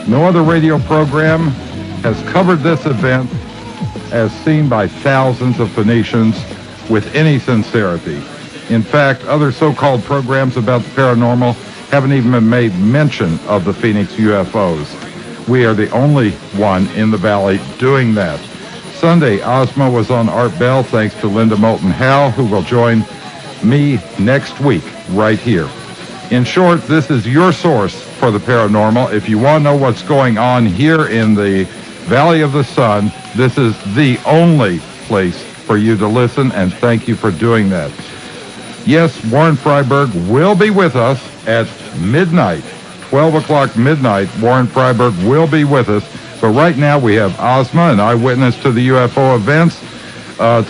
No other radio program has covered this event as seen by thousands of Phoenicians with any sincerity. In fact, other so-called programs about the paranormal haven't even made mention of the Phoenix UFOs. We are the only one in the valley doing that. Sunday, Ozma was on Art Bell, thanks to Linda Moulton Howe, who will join me next week right here. In short, this is your source for the paranormal. If you want to know what's going on here in the Valley of the Sun, this is the only place for you to listen, and thank you for doing that. Yes, Warren Freiberg will be with us at midnight, 12 o'clock midnight. Warren Freiberg will be with us. But right now we have Ozma, an eyewitness to the UFO events.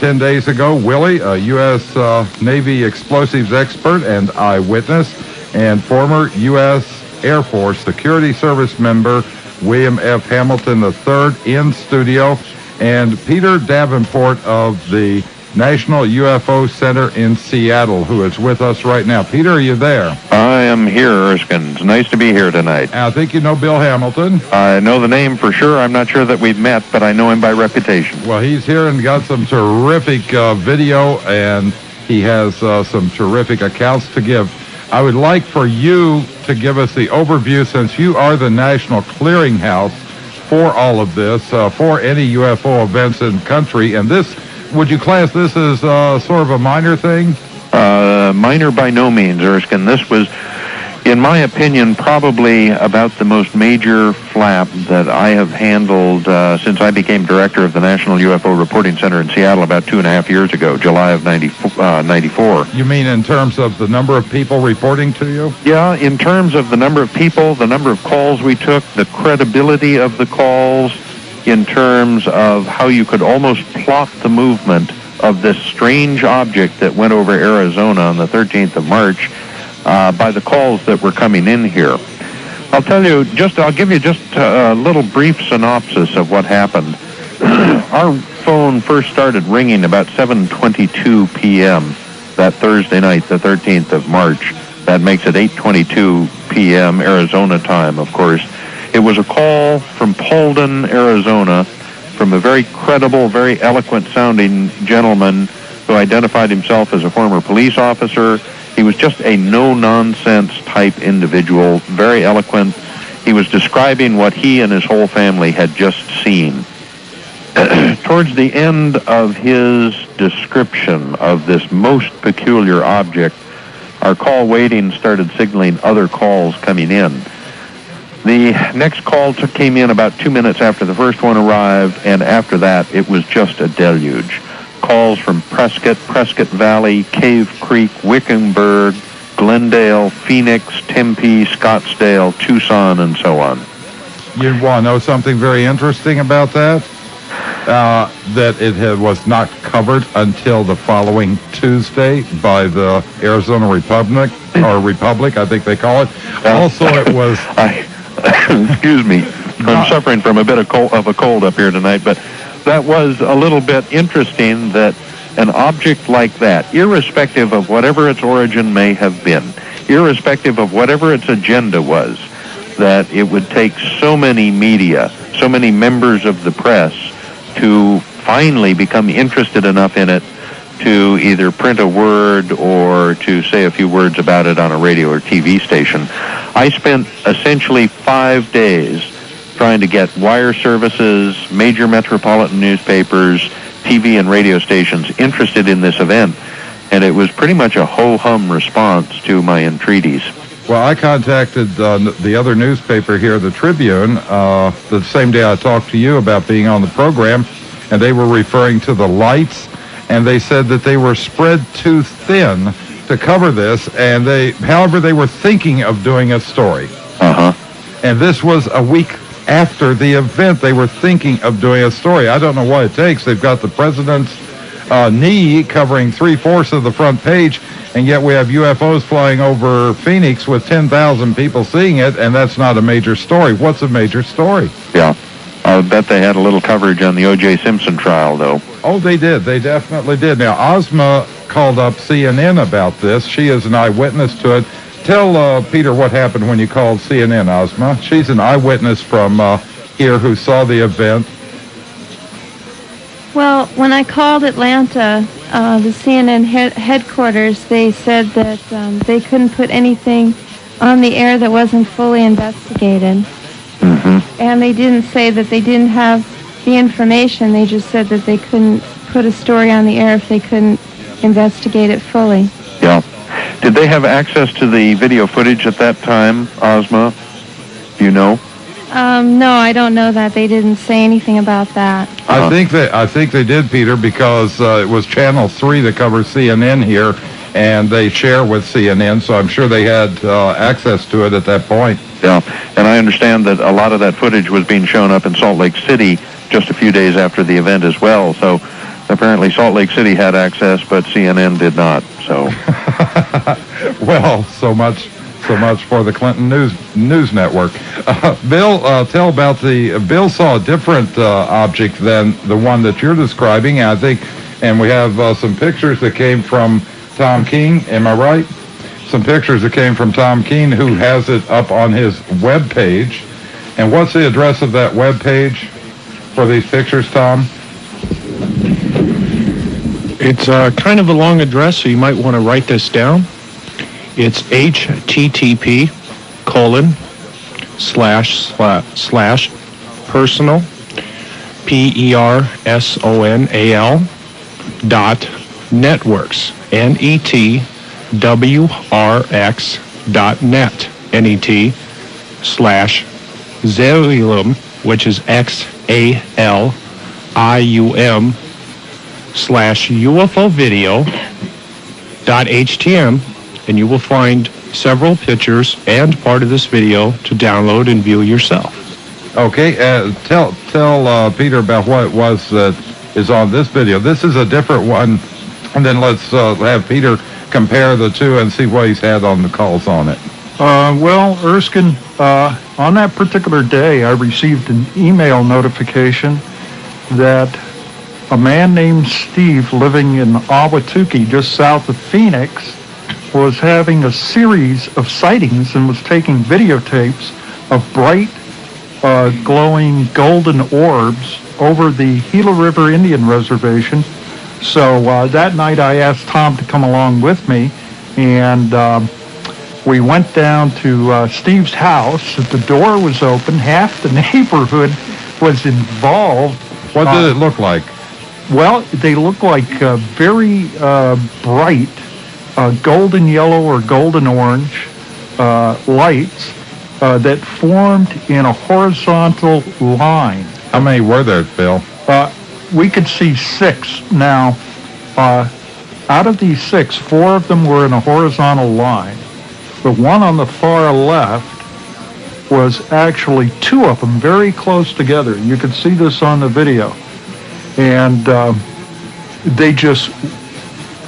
10 days ago, Willie, a U.S. Navy explosives expert and eyewitness, and former U.S. Air Force Security Service member William F. Hamilton III in studio, and Peter Davenport of the National UFO Center in Seattle, who is with us right now. Peter, are you there? I am here, Erskine. It's nice to be here tonight. I think you know Bill Hamilton. I know the name for sure. I'm not sure that we've met, but I know him by reputation. Well, he's here and got some terrific video, and he has some terrific accounts to give. I would like for you to give us the overview, since you are the national clearinghouse for all of this, for any UFO events in the country. And this, would you class this as sort of a minor thing? Minor by no means, Erskine. This was, in my opinion, probably about the most major flap that I have handled since I became director of the National UFO Reporting Center in Seattle about 2.5 years ago, July of 94. You mean in terms of the number of people reporting to you? Yeah, in terms of the number of people, the number of calls we took, the credibility of the calls, in terms of how you could almost plot the movement of this strange object that went over Arizona on the 13th of March by the calls that were coming in here. I'll give you just a little brief synopsis of what happened. Our phone first started ringing about 7:22 p.m. that Thursday night, the 13th of March. That makes it 8:22 p.m. Arizona time, of course. It was a call from Paulden, Arizona, from a very credible, very eloquent-sounding gentleman who identified himself as a former police officer. He was just a no-nonsense type individual, very eloquent. He was describing what he and his whole family had just seen. Towards the end of his description of this most peculiar object, our call waiting started signaling other calls coming in. The next call came in about 2 minutes after the first one arrived, and after that, it was just a deluge. Calls from Prescott Valley, Cave Creek, Wickenburg, Glendale, Phoenix, Tempe, Scottsdale, Tucson, and so on. You want to know something very interesting about that? That it was not covered until the following Tuesday by the Arizona Republic, I think they call it. Also, it was... Excuse me. I'm suffering from a bit of a cold up here tonight, but that was a little bit interesting that an object like that, irrespective of whatever its origin may have been, irrespective of whatever its agenda was, that it would take so many media, so many members of the press to finally become interested enough in it to either print a word or to say a few words about it on a radio or TV station. I spent essentially 5 days trying to get wire services, major metropolitan newspapers, TV and radio stations interested in this event, and it was pretty much a ho-hum response to my entreaties. Well, I contacted the other newspaper here, the Tribune, the same day I talked to you about being on the program, and they were referring to the lights, and they said that they were spread too thin to cover this, and however, they were thinking of doing a story. And this was a week after the event. They were thinking of doing a story. I don't know what it takes. They've got the president's knee covering 3/4 of the front page, and yet we have UFOs flying over Phoenix with 10,000 people seeing it, and that's not a major story. What's a major story? Yeah. I bet they had a little coverage on the O.J. Simpson trial, though. Oh, they did. They definitely did. Now, Ozma called up CNN about this. She is an eyewitness to it. tell Peter what happened when you called CNN, Ozma. She's an eyewitness from here who saw the event. Well, when I called Atlanta, the CNN headquarters, they said that they couldn't put anything on the air that wasn't fully investigated. Mm-hmm. And they didn't say that they didn't have the information. They just said that they couldn't put a story on the air if they couldn't investigate it fully. Yeah. Did they have access to the video footage at that time, Ozma? Do you know? No, I don't know that. They didn't say anything about that. I think they did, Peter, because it was Channel 3 that covers CNN here, and they share with CNN, so I'm sure they had access to it at that point. Yeah, and I understand that a lot of that footage was being shown up in Salt Lake City just a few days after the event as well. So apparently Salt Lake City had access, but CNN did not. So, well, so much for the Clinton News Network. Bill, tell about Bill saw a different object than the one that you're describing, I think, and we have some pictures that came from Tom King. Am I right? Some pictures that came from Tom King, who has it up on his web page. And what's the address of that web page for these pictures, Tom? It's kind of a long address, so you might want to write this down. It's http://personal, PERSONAL.networks, networx.net, net/Xalium, which is XALIUM/UFO-video.htm, and you will find several pictures and part of this video to download and view yourself. Okay, tell Peter about what it was that is on this video. This is a different one, and then let's have Peter compare the two and see what he's had on the calls on it. Well, Erskine, on that particular day, I received an email notification that a man named Steve living in Ahwatukee, just south of Phoenix, was having a series of sightings and was taking videotapes of bright, glowing golden orbs over the Gila River Indian Reservation. So that night I asked Tom to come along with me, and we went down to Steve's house. The door was open. Half the neighborhood was involved. What did it look like? Well, they look like very bright golden yellow or golden orange lights that formed in a horizontal line. How many were there, Bill? We could see 6. Now, out of these 6, 4 of them were in a horizontal line. The one on the far left was actually 2 of them very close together. You could see this on the video. And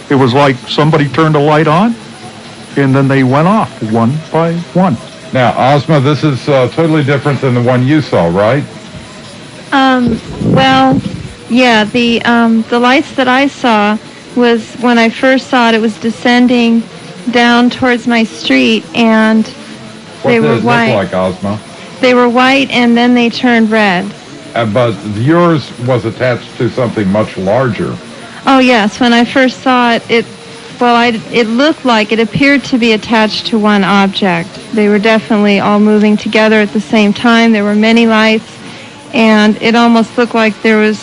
it was like somebody turned a light on, and then they went off one by one. Now, Ozma, this is totally different than the one you saw, right? Well, yeah, the lights that I saw was, when I first saw it, it was descending down towards my street, and they were white. What did it look like, Ozma? They were white, and then they turned red. But yours was attached to something much larger. Oh, yes. When I first saw it, it looked like it appeared to be attached to one object. They were definitely all moving together at the same time. There were many lights, and it almost looked like there was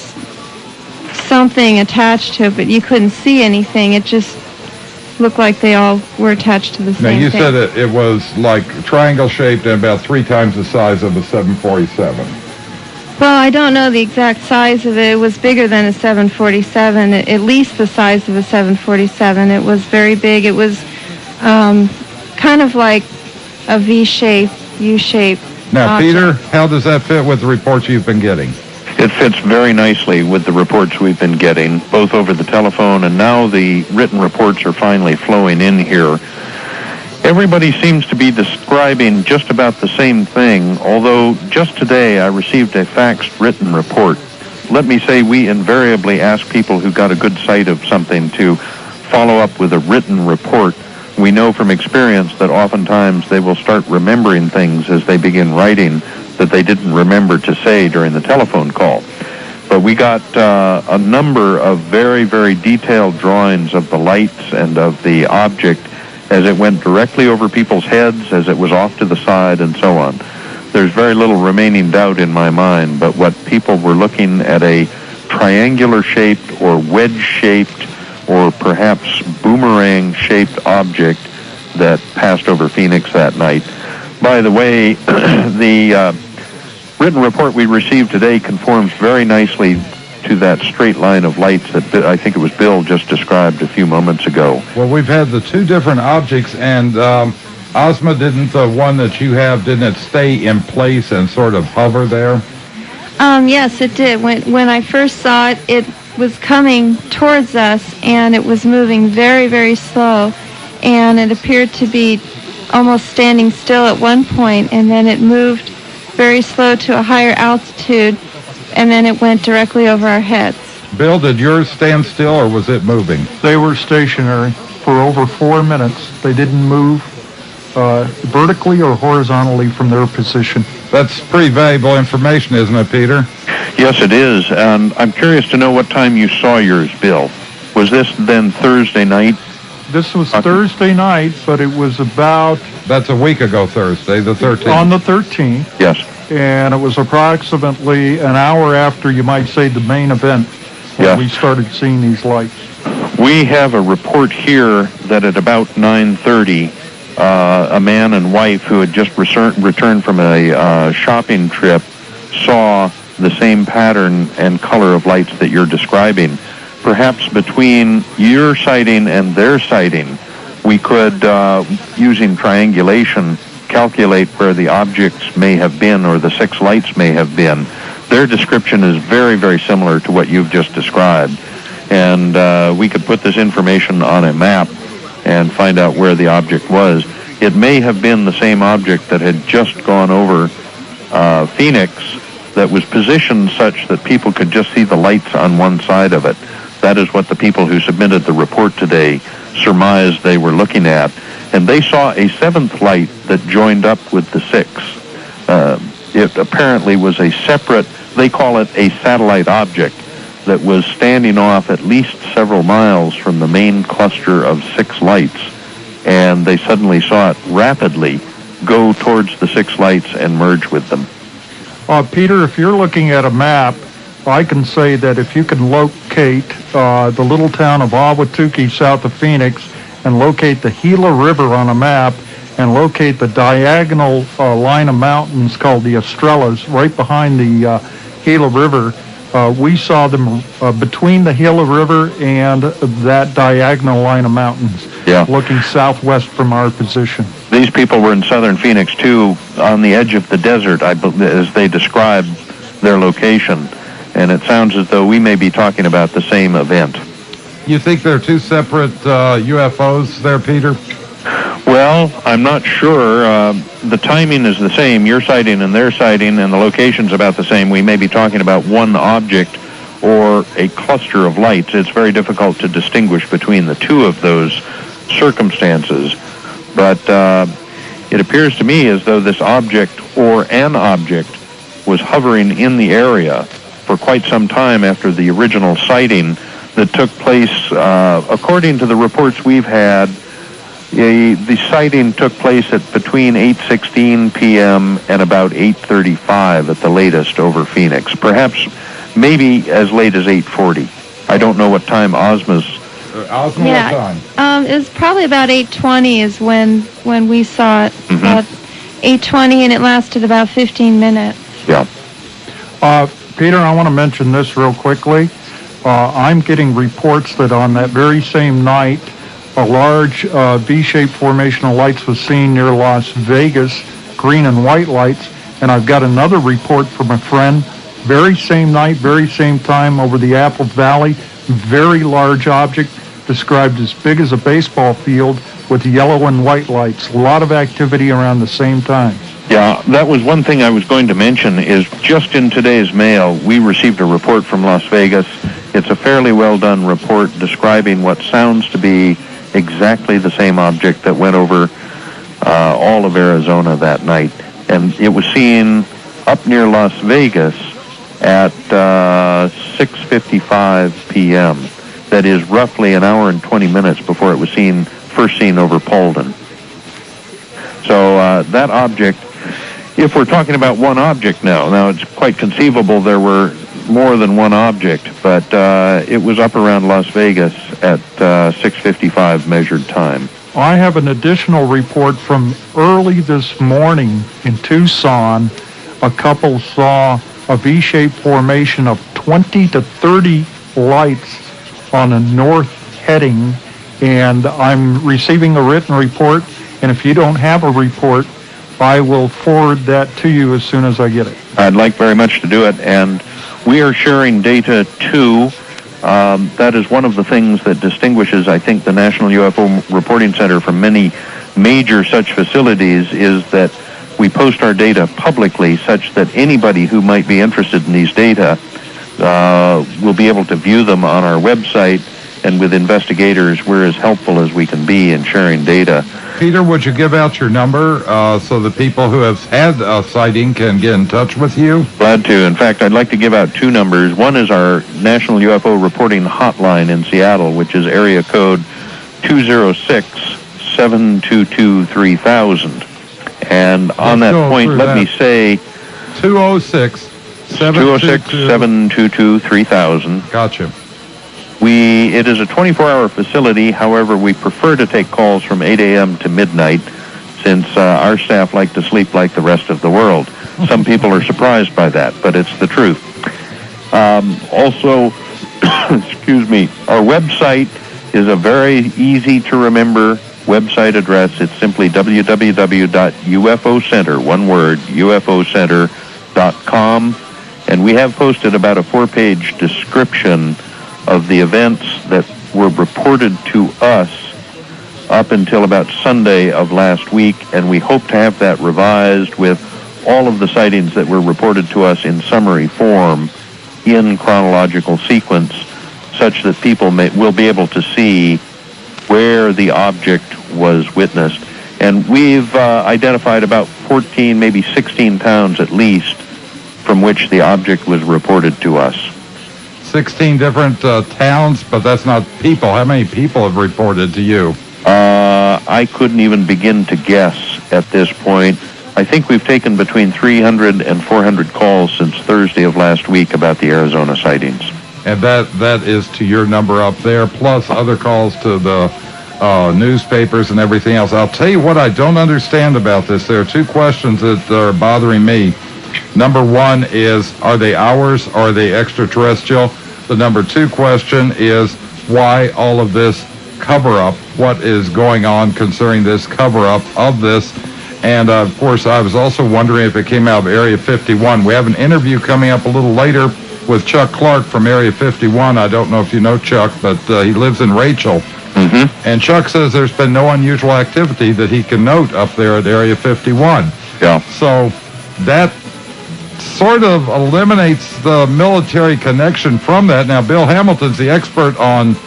something attached to it, but you couldn't see anything. It just looked like they all were attached to the same thing. Now, you said it was like triangle-shaped and about 3 times the size of a 747. Well, I don't know the exact size of it. It was bigger than a 747, at least the size of a 747. It was very big. It was kind of like a V-shape, U-shape. Now, object. Peter, how does that fit with the reports you've been getting? It fits very nicely with the reports we've been getting, both over the telephone, and now the written reports are finally flowing in here. Everybody seems to be describing just about the same thing, although just today I received a faxed written report. Let me say we invariably ask people who got a good sight of something to follow up with a written report we know from experience that oftentimes they will start remembering things as they begin writing that they didn't remember to say during the telephone call. But we got a number of very, very detailed drawings of the lights and of the object as it went directly over people's heads, as it was off to the side, and so on. There's very little remaining doubt in my mind, but what people were looking at a triangular-shaped or wedge-shaped or perhaps boomerang-shaped object that passed over Phoenix that night. By the way, the written report we received today conforms very nicely to that straight line of lights that I think it was Bill just described a few moments ago. Well, we've had the two different objects, and Ozma, didn't the one that you have, didn't it stay in place and sort of hover there? Yes, it did. When I first saw it, it was coming towards us, and it was moving very, very slow, and it appeared to be almost standing still at one point, and then it moved very slow to a higher altitude, and then it went directly over our heads. Bill, did yours stand still, or was it moving? They were stationary for over 4 minutes. They didn't move vertically or horizontally from their position. That's pretty valuable information, isn't it, Peter? Yes, it is, and I'm curious to know what time you saw yours, Bill. Was this then Thursday night? This was Thursday night, but it was about... That's a week ago Thursday, the 13th. On the 13th. Yes. And it was approximately an hour after, you might say, the main event when we started seeing these lights. We have a report here that at about 9:30, a man and wife who had just returned from a shopping trip saw the same pattern and color of lights that you're describing. Perhaps between your sighting and their sighting, we could, using triangulation, calculate where the objects may have been or the 6 lights may have been. Their description is very, very similar to what you've just described. And we could put this information on a map and find out where the object was. It may have been the same object that had just gone over Phoenix that was positioned such that people could just see the lights on one side of it. That is what the people who submitted the report today surmised they were looking at. And they saw a 7th light that joined up with the 6. It apparently was a separate, they call it a satellite object, that was standing off at least several miles from the main cluster of 6 lights. And they suddenly saw it rapidly go towards the 6 lights and merge with them. Peter, if you're looking at a map, I can say that if you can locate the little town of Ahwatukee south of Phoenix and locate the Gila River on a map and locate the diagonal line of mountains called the Estrellas right behind the Gila River, we saw them between the Gila River and that diagonal line of mountains, looking southwest from our position. These people were in southern Phoenix, too, on the edge of the desert, as they described their location. And it sounds as though we may be talking about the same event. You think they're two separate UFOs there, Peter? Well, I'm not sure. The timing is the same. Your sighting and their sighting, and the location's about the same. We may be talking about one object or a cluster of lights. It's very difficult to distinguish between the two of those circumstances. But it appears to me as though this object or an object was hovering in the area for quite some time after the original sighting that took place, according to the reports we've had. The sighting took place at between 8:16 p.m. and about 8:35 at the latest over Phoenix. Perhaps maybe as late as 8:40. I don't know what time Ozma's... What time? It was probably about 8:20 is when we saw it. About 8:20, and it lasted about 15 minutes. Yeah. Peter, I want to mention this real quickly. I'm getting reports that on that very same night, a large V-shaped formation of lights was seen near Las Vegas, green and white lights. And I've got another report from a friend, very same night, very same time over the Apple Valley, very large object, described as big as a baseball field with yellow and white lights. A lot of activity around the same time. Yeah, that was one thing I was going to mention is just in today's mail, we received a report from Las Vegas. It's a fairly well done report describing what sounds to be exactly the same object that went over all of Arizona that night. And it was seen up near Las Vegas at 6:55 p.m. That is roughly an hour and 20 minutes before it was first seen over Polden. So that object, if we're talking about one object now it's quite conceivable there were more than one object, but it was up around Las Vegas at 6:55 measured time. I have an additional report from early this morning in Tucson. A couple saw a V-shaped formation of 20 to 30 lights on a north heading, and I'm receiving a written report, and if you don't have a report, I will forward that to you as soon as I get it. I'd like very much to do it, and we are sharing data too. That is one of the things that distinguishes, I think, the National UFO Reporting Center from many major such facilities, is that we post our data publicly such that anybody who might be interested in these data will be able to view them on our website, and with investigators, we're as helpful as we can be in sharing data. Peter, would you give out your number so the people who have had a sighting can get in touch with you? Glad to. In fact, I'd like to give out two numbers. One is our National UFO Reporting Hotline in Seattle, which is area code 206-722-3000. And on that point, let me say 206-722-3000. Gotcha. It is a 24-hour facility. However, we prefer to take calls from 8 a.m. to midnight, since our staff like to sleep like the rest of the world. Some people are surprised by that, but it's the truth. Also, excuse me, our website is a very easy to remember website address. It's simply www.ufocenter, one word, ufocenter.com. And we have posted about a 4-page description of the events that were reported to us up until about Sunday of last week, and we hope to have that revised with all of the sightings that were reported to us in summary form in chronological sequence, such that people will be able to see where the object was witnessed. And we've identified about 14, maybe 16 towns at least, from which the object was reported to us. 16 different towns, but that's not people. How many people have reported to you? I couldn't even begin to guess at this point. I think we've taken between 300 and 400 calls since Thursday of last week about the Arizona sightings. And that is to your number up there, plus other calls to the newspapers and everything else. I'll tell you what I don't understand about this. There are two questions that are bothering me. Number one is, are they ours or are they extraterrestrial? The number two question is, why all of this cover-up? What is going on concerning this cover-up of this? And, of course, I was also wondering if it came out of Area 51. We have an interview coming up a little later with Chuck Clark from Area 51. I don't know if you know Chuck, but he lives in Rachel. Mm-hmm. And Chuck says there's been no unusual activity that he can note up there at Area 51. Yeah. So that sort of eliminates the military connection from that. Now, Bill Hamilton's the expert on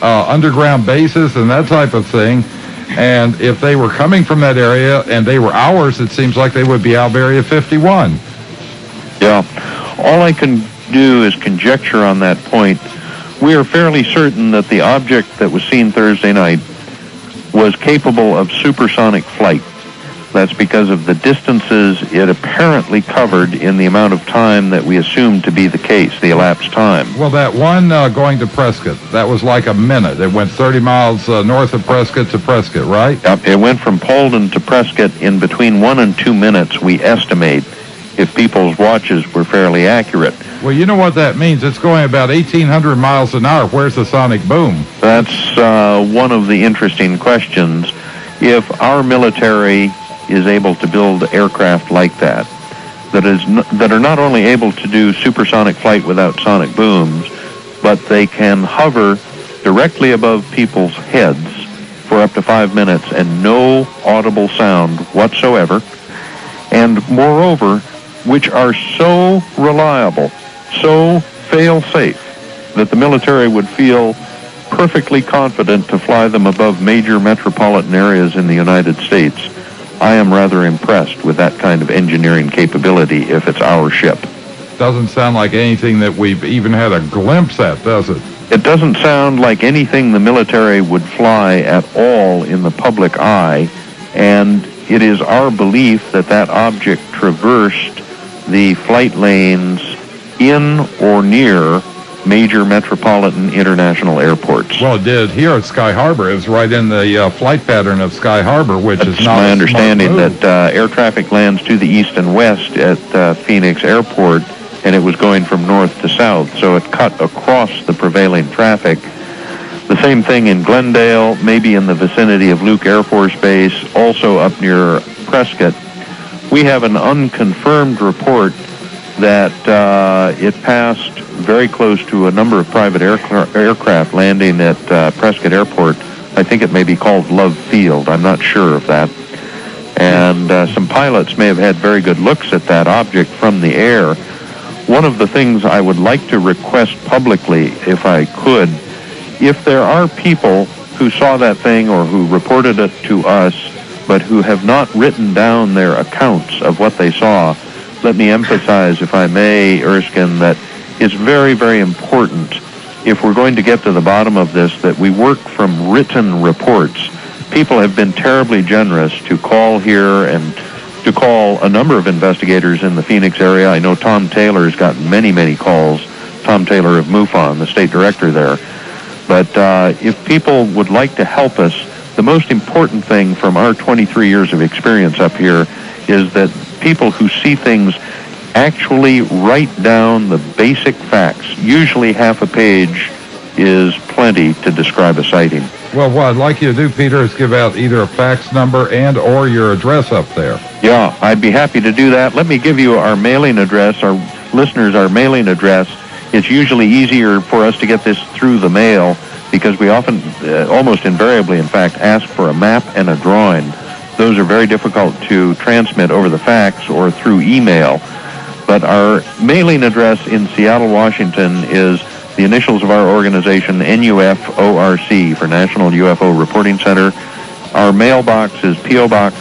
underground bases and that type of thing. And if they were coming from that area and they were ours, it seems like they would be out of Area 51. Yeah. All I can do is conjecture on that point. We are fairly certain that the object that was seen Thursday night was capable of supersonic flight. That's because of the distances it apparently covered in the amount of time that we assumed to be the case, the elapsed time. Well, that one going to Prescott, that was like a minute. It went 30 miles north of Prescott to Prescott, right? Yep, it went from Polden to Prescott in between 1 and 2 minutes, we estimate, if people's watches were fairly accurate. Well, you know what that means. It's going about 1,800 miles an hour. Where's the sonic boom? That's one of the interesting questions. If our military is able to build aircraft like that are not only able to do supersonic flight without sonic booms, but they can hover directly above people's heads for up to 5 minutes and no audible sound whatsoever, and moreover, which are so reliable, so fail-safe, that the military would feel perfectly confident to fly them above major metropolitan areas in the United States. I am rather impressed with that kind of engineering capability if it's our ship. Doesn't sound like anything that we've even had a glimpse at, does it? It doesn't sound like anything the military would fly at all in the public eye, and it is our belief that that object traversed the flight lanes in or near major metropolitan international airports. Well, it did here at Sky Harbor. It was right in the flight pattern of Sky Harbor, which is not my a understanding smart move. that air traffic lands to the east and west at Phoenix Airport, and it was going from north to south, so it cut across the prevailing traffic. The same thing in Glendale, maybe in the vicinity of Luke Air Force Base, also up near Prescott. We have an unconfirmed report that it passed very close to a number of private aircraft landing at Prescott Airport. I think it may be called Love Field. I'm not sure of that. And some pilots may have had very good looks at that object from the air. One of the things I would like to request publicly, if I could, if there are people who saw that thing or who reported it to us, but who have not written down their accounts of what they saw, let me emphasize, if I may, Erskine, that it's very, very important, if we're going to get to the bottom of this, that we work from written reports. People have been terribly generous to call here and to call a number of investigators in the Phoenix area. I know Tom Taylor has gotten many, many calls, Tom Taylor of MUFON, the state director there. But if people would like to help us, the most important thing from our 23 years of experience up here is that people who see things actually write down the basic facts. Usually half a page is plenty to describe a sighting. Well, what I'd like you to do, Peter, is give out either a fax number and or your address up there. Yeah, I'd be happy to do that. Let me give you our mailing address, our listeners, our mailing address. It's usually easier for us to get this through the mail because we often, almost invariably, in fact, ask for a map and a drawing. Those are very difficult to transmit over the fax or through email. But our mailing address in Seattle, Washington is the initials of our organization, NUFORC, for National UFO Reporting Center. Our mailbox is P.O. Box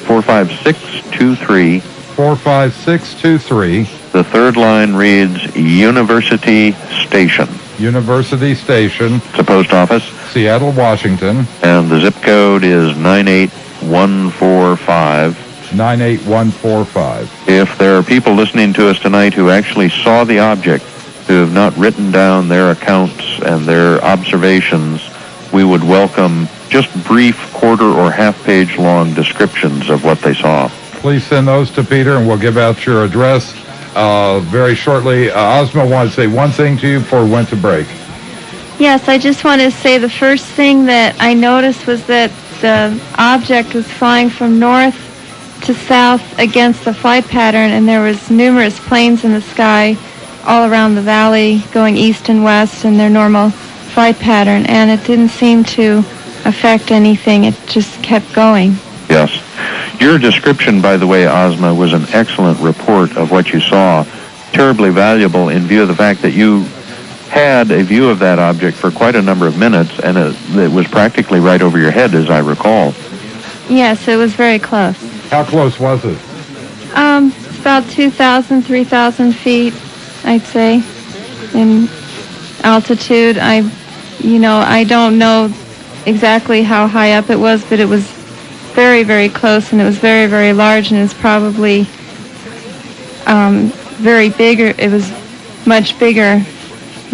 45623. 45623. The third line reads University Station. University Station. It's a post office. Seattle, Washington. And the zip code is 98145. 98145. If there are people listening to us tonight who actually saw the object, who have not written down their accounts and their observations, we would welcome just brief quarter or half-page long descriptions of what they saw. Please send those to Peter, and we'll give out your address very shortly. Ozma wanted to say one thing to you before we went to break. Yes, I just want to say the first thing that I noticed was that the object was flying from north to south against the flight pattern, and there was numerous planes in the sky all around the valley going east and west in their normal flight pattern, and it didn't seem to affect anything. It just kept going. Yes. Your description, by the way, Ozma, was an excellent report of what you saw, terribly valuable in view of the fact that you had a view of that object for quite a number of minutes, and it was practically right over your head, as I recall. Yes, it was very close. How close was it? About 2,000, 3,000 feet, I'd say, in altitude. I don't know exactly how high up it was, but it was very, very close, and it was very, very large, and it was probably very bigger. It was much bigger.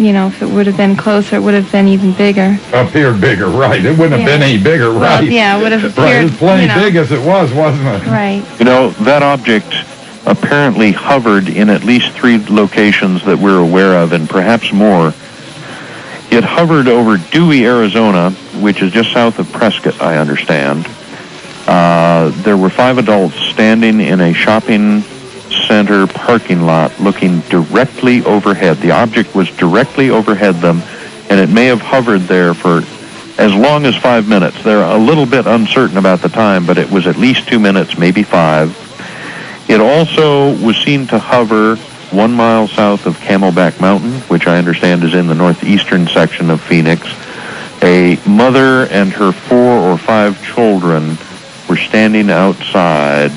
If it would have been closer, it would have been even bigger. Appeared bigger, right. It wouldn't have been any bigger, right? Well, yeah, it would have appeared, right, it was plenty big as it was, wasn't it? Right. That object apparently hovered in at least 3 locations that we're aware of, and perhaps more. It hovered over Dewey, Arizona, which is just south of Prescott, I understand. There were 5 adults standing in a shopping center parking lot looking directly overhead. The object was directly overhead them, and it may have hovered there for as long as 5 minutes. They're a little bit uncertain about the time, but it was at least 2 minutes, maybe 5. It also was seen to hover 1 mile south of Camelback Mountain, which I understand is in the northeastern section of Phoenix. A mother and her 4 or 5 children were standing outside,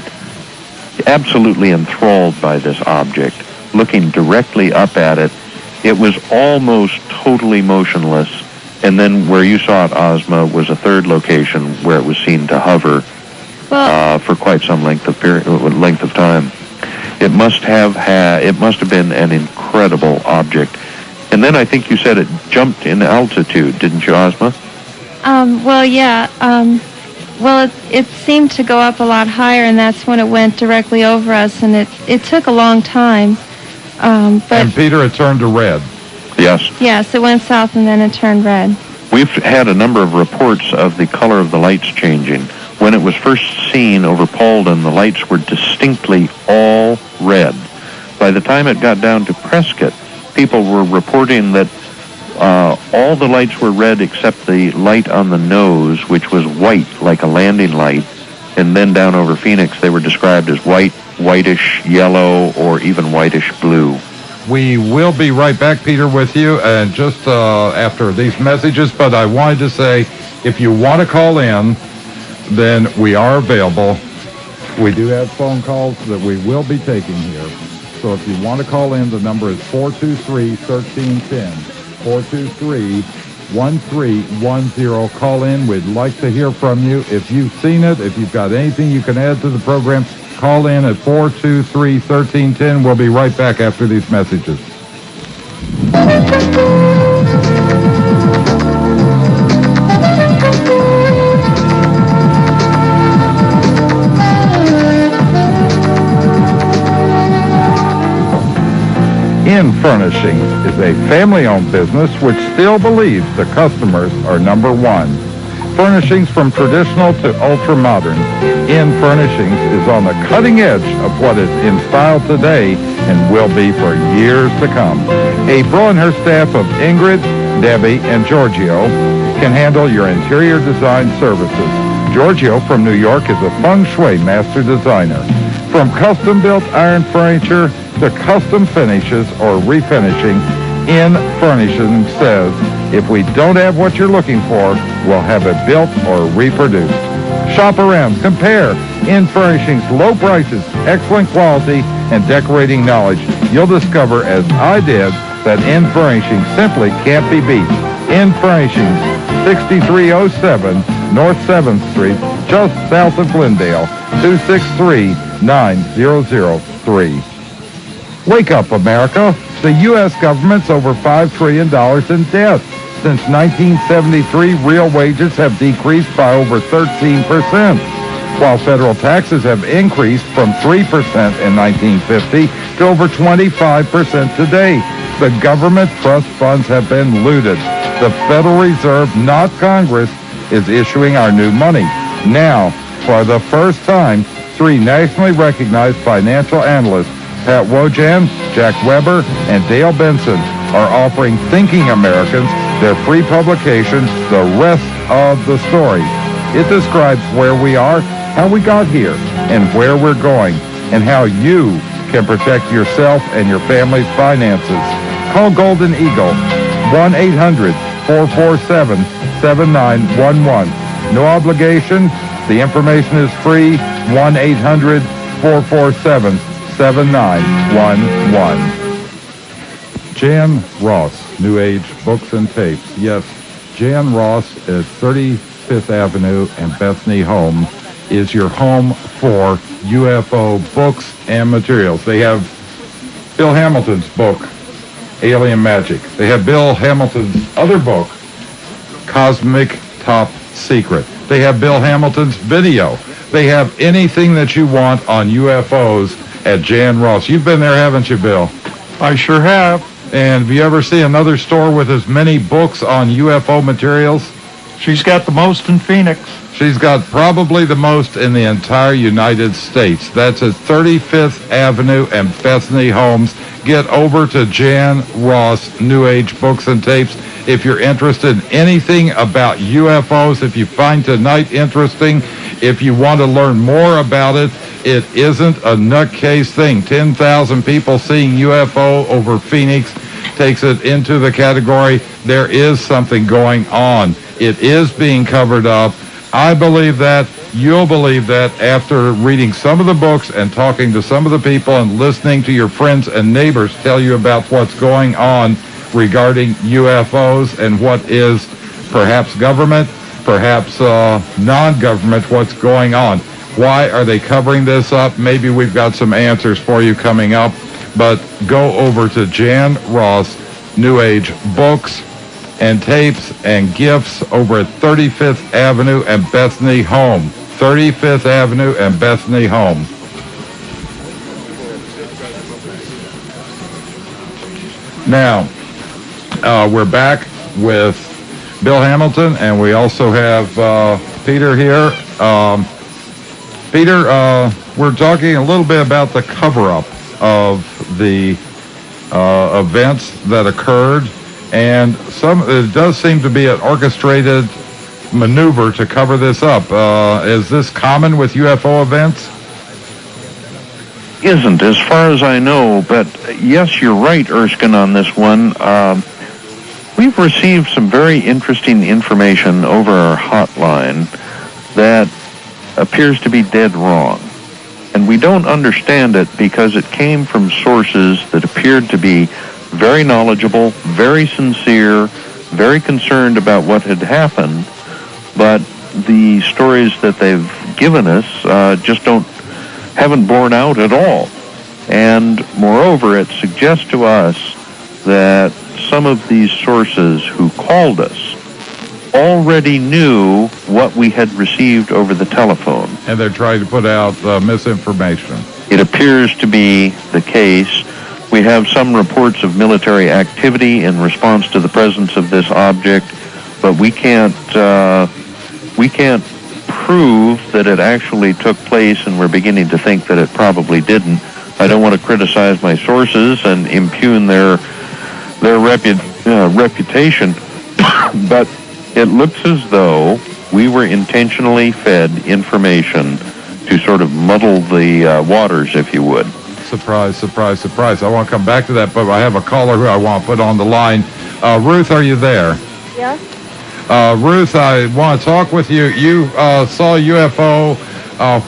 absolutely enthralled by this object, looking directly up at it. It was almost totally motionless. And then where you saw it, Ozma, was a third location where it was seen to hover for quite some length of time. It must have been an incredible object. And then I think you said it jumped in altitude, didn't you, Ozma? Well, yeah. It seemed to go up a lot higher, and that's when it went directly over us, and it took a long time. But and Peter, it turned to red. Yes. Yes, it went south and then it turned red. We've had a number of reports of the color of the lights changing. When it was first seen over Paulden, the lights were distinctly all red. By the time it got down to Prescott, people were reporting that all the lights were red except the light on the nose, which was white, like a landing light. And then down over Phoenix, they were described as white, whitish yellow, or even whitish blue. We will be right back, Peter, with you, and just after these messages. But I wanted to say, if you want to call in, then we are available. We do have phone calls that we will be taking here. So if you want to call in, the number is 423-1310. 423-1310. Call in. We'd like to hear from you. If you've seen it, if you've got anything you can add to the program, call in at 423-1310. We'll be right back after these messages. In Furnishings is a family-owned business which still believes the customers are number one. Furnishings from traditional to ultra-modern. In Furnishings is on the cutting edge of what is in style today and will be for years to come. April and her staff of Ingrid, Debbie, and Giorgio can handle your interior design services. Giorgio from New York is a feng shui master designer. From custom-built iron furniture to custom finishes or refinishing, In Furnishing says, if we don't have what you're looking for, we'll have it built or reproduced. Shop around, compare. In Furnishing's low prices, excellent quality, and decorating knowledge, you'll discover, as I did, that In Furnishing simply can't be beat. In Furnishings, 6307 North 7th Street, just south of Glendale, 263-9003. Wake up, America. The U.S. government's over $5 trillion in debt. Since 1973, real wages have decreased by over 13%, while federal taxes have increased from 3% in 1950 to over 25% today. The government trust funds have been looted. The Federal Reserve, not Congress, is issuing our new money. Now, for the first time, 3 nationally recognized financial analysts, Pat Wojahn, Jack Weber, and Dale Benson, are offering thinking Americans their free publication, The Rest of the Story. It describes where we are, how we got here, and where we're going, and how you can protect yourself and your family's finances. Call Golden Eagle, 1-800-447-7911. No obligation. The information is free, 1-800-447-7911. Jan Ross, New Age Books and Tapes. Yes, Jan Ross at 35th Avenue and Bethany Home is your home for UFO books and materials. They have Bill Hamilton's book, Alien Magic. They have Bill Hamilton's other book, Cosmic Top Secret. They have Bill Hamilton's video. They have anything that you want on UFOs at Jan Ross. You've been there, haven't you, Bill? I sure have. And have you ever seen another store with as many books on UFO materials? She's got the most in Phoenix. She's got probably the most in the entire United States. That's at 35th Avenue and Bethany Homes. Get over to Jan Ross, New Age Books and Tapes. If you're interested in anything about UFOs, if you find tonight interesting, if you want to learn more about it, it isn't a nutcase thing. 10,000 people seeing UFO over Phoenix takes it into the category, there is something going on. It is being covered up. I believe that. You'll believe that after reading some of the books and talking to some of the people and listening to your friends and neighbors tell you about what's going on regarding UFOs and what is perhaps government, perhaps non-government, what's going on. Why are they covering this up? Maybe we've got some answers for you coming up. But go over to Jan Ross New Age Books and Tapes and Gifts over at 35th Avenue and Bethany Home. 35th Avenue and Bethany Home. Now, we're back with Bill Hamilton, and we also have Peter here. Peter, we're talking a little bit about the cover-up of the events that occurred, and it does seem to be an orchestrated maneuver to cover this up. Is this common with UFO events? Isn't, as far as I know, but yes, you're right, Erskine, on this one. We've received some very interesting information over our hotline that appears to be dead wrong. And we don't understand it because it came from sources that appeared to be very knowledgeable, very sincere, very concerned about what had happened, but the stories that they've given us just haven't borne out at all. And moreover, it suggests to us that some of these sources who called us already knew what we had received over the telephone. And they're trying to put out misinformation. It appears to be the case. We have some reports of military activity in response to the presence of this object, but we can't prove that it actually took place, and we're beginning to think that it probably didn't. I don't want to criticize my sources and impugn their reputation, but it looks as though we were intentionally fed information to sort of muddle the waters, if you would. Surprise, surprise, surprise. I want to come back to that, but I have a caller who I want to put on the line. Ruth, are you there? Yes. Ruth, I want to talk with you. You saw a UFO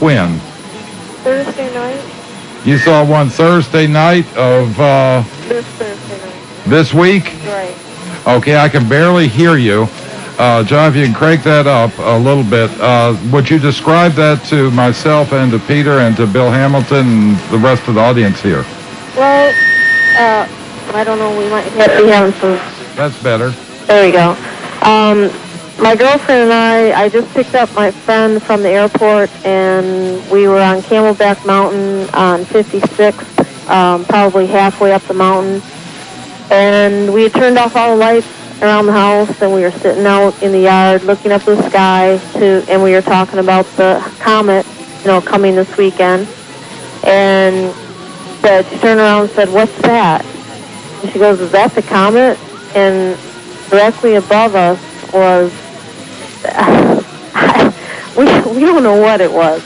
when? Thursday night. You saw one Thursday night of... This Thursday night. This week? Right. Okay, I can barely hear you. John, if you can crank that up a little bit, would you describe that to myself and to Peter and to Bill Hamilton and the rest of the audience here? Well, I don't know, we might be having some... That's better. There we go. My girlfriend and I just picked up my friend from the airport, and we were on Camelback Mountain on 56th, probably halfway up the mountain. And we had turned off all the lights around the house, and we were sitting out in the yard looking up the sky, and we were talking about the comet, coming this weekend. And she turned around and said, "What's that?" And she goes, "Is that the comet?" And directly above us was, we don't know what it was.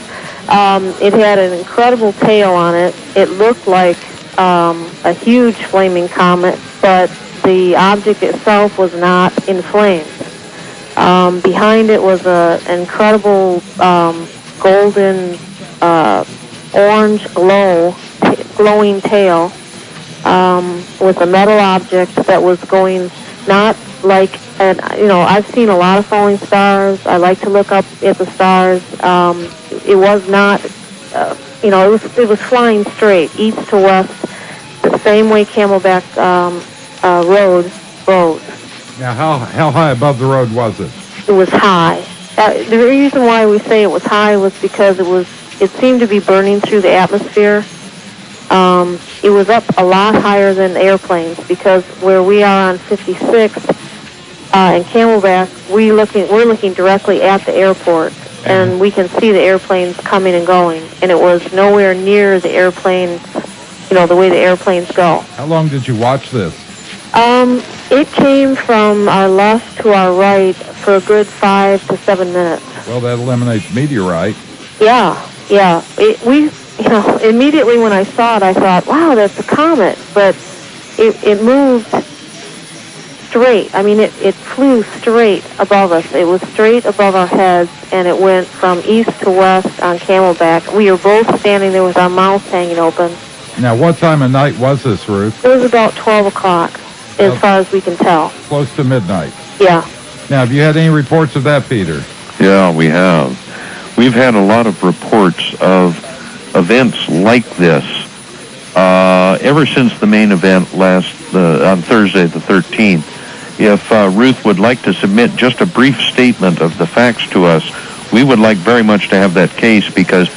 It had an incredible tail on it. It looked like a huge flaming comet, but the object itself was not in flames. Behind it was an incredible golden, orange glowing tail with a metal object that was going not like, and I've seen a lot of falling stars. I like to look up at the stars. It was not, it was flying straight, east to west, the same way Camelback Road goes. Now, how high above the road was it? It was high. The reason why we say it was high was because it seemed to be burning through the atmosphere. It was up a lot higher than airplanes, because where we are on 56th in Camelback, we're looking directly at the airport, and we can see the airplanes coming and going, and it was nowhere near the airplane, the way the airplanes go. How long did you watch this? It came from our left to our right for a good 5 to 7 minutes. Well, that eliminates meteorite. Yeah. Immediately when I saw it, I thought, wow, that's a comet. But it moved straight. I mean, it flew straight above us. It was straight above our heads, and it went from east to west on camelback. We were both standing there with our mouths hanging open. Now, what time of night was this, Ruth? It was about 12 o'clock, as far as we can tell. Close to midnight. Yeah. Now, have you had any reports of that, Peter? Yeah, we have. We've had a lot of reports of events like this ever since the main event on Thursday the 13th. If Ruth would like to submit just a brief statement of the facts to us, we would like very much to have that case, because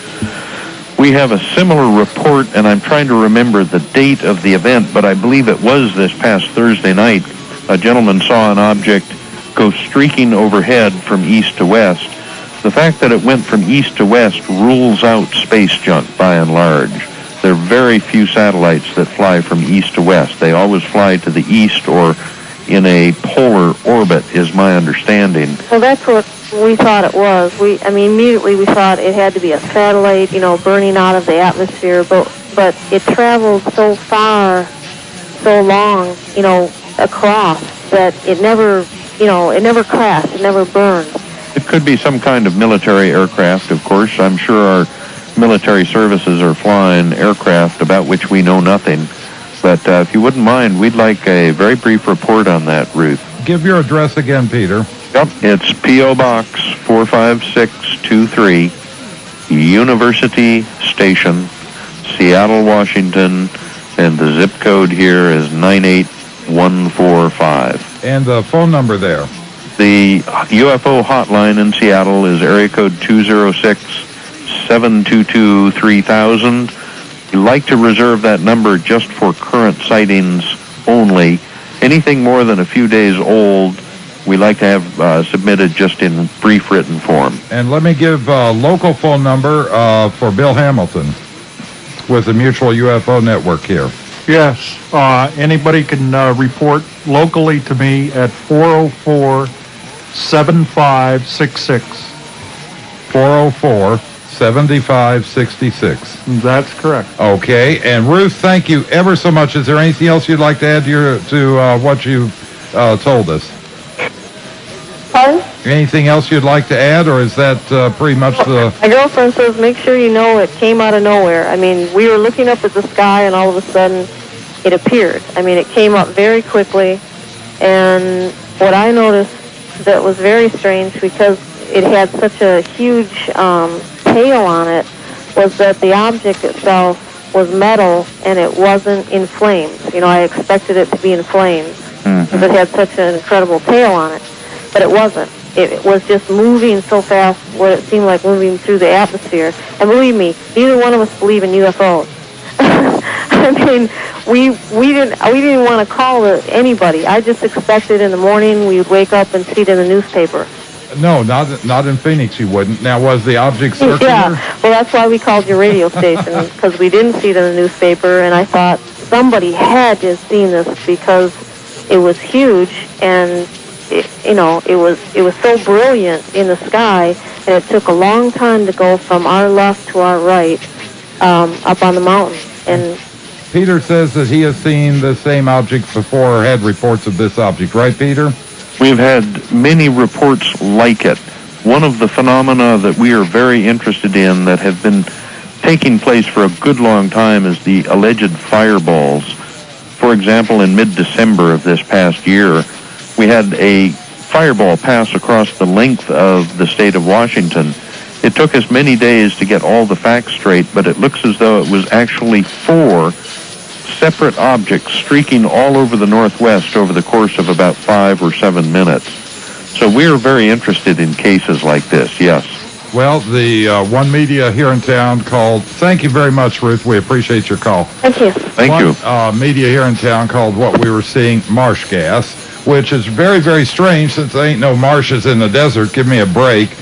we have a similar report, and I'm trying to remember the date of the event, but I believe it was this past Thursday night. A gentleman saw an object go streaking overhead from east to west. The fact that it went from east to west rules out space junk by and large. There are very few satellites that fly from east to west. They always fly to the east or in a polar orbit, is my understanding. Well, that's what we thought it was. Immediately we thought it had to be a satellite, burning out of the atmosphere, but it traveled so far, so long, across, that it never crashed, it never burned. It could be some kind of military aircraft, of course. I'm sure our military services are flying aircraft about which we know nothing. But if you wouldn't mind, we'd like a very brief report on that, Ruth. Give your address again, Peter. Yep, it's P.O. Box 45623, University Station, Seattle, Washington, and the zip code here is 98145. And the phone number there? The UFO hotline in Seattle is area code 206-722-3000. We'd like to reserve that number just for current sightings only. Anything more than a few days old, we like to have submitted just in brief written form. And let me give a local phone number for Bill Hamilton with the Mutual UFO Network here. Yes, anybody can report locally to me at 404-7566. 404-7566. That's correct. Okay, and Ruth, thank you ever so much. Is there anything else you'd like to add to what you told us? Pardon? Anything else you'd like to add, or is that pretty much the... My girlfriend says, make sure you know it came out of nowhere. We were looking up at the sky, and all of a sudden it appeared. It came up very quickly, and what I noticed that was very strange, because it had such a huge tail on it, was that the object itself was metal, and it wasn't in flames. I expected it to be in flames, because it had such an incredible tail on it. But it wasn't. It was just moving so fast, what it seemed like moving through the atmosphere. And believe me, neither one of us believe in UFOs. we didn't want to call anybody. I just expected in the morning we would wake up and see it in the newspaper. No, not in Phoenix you wouldn't. Now, was the object circular? Yeah, well, that's why we called your radio station, because we didn't see it in the newspaper, and I thought somebody had to have seen this, because it was huge, and it was so brilliant in the sky, and it took a long time to go from our left to our right up on the mountain. And Peter says that he has seen the same object before, or had reports of this object, right, Peter? We've had many reports like it. One of the phenomena that we are very interested in that have been taking place for a good long time is the alleged fireballs. For example, in mid-December of this past year, we had a fireball pass across the length of the state of Washington. It took us many days to get all the facts straight, but it looks as though it was actually 4 separate objects streaking all over the Northwest over the course of about 5 or 7 minutes. So we're very interested in cases like this, yes. Well, the one media here in town called... Thank you very much, Ruth. We appreciate your call. thank you. Thank you. Media here in town called what we were seeing marsh gas, which is very, very strange since there ain't no marshes in the desert. Give me a break.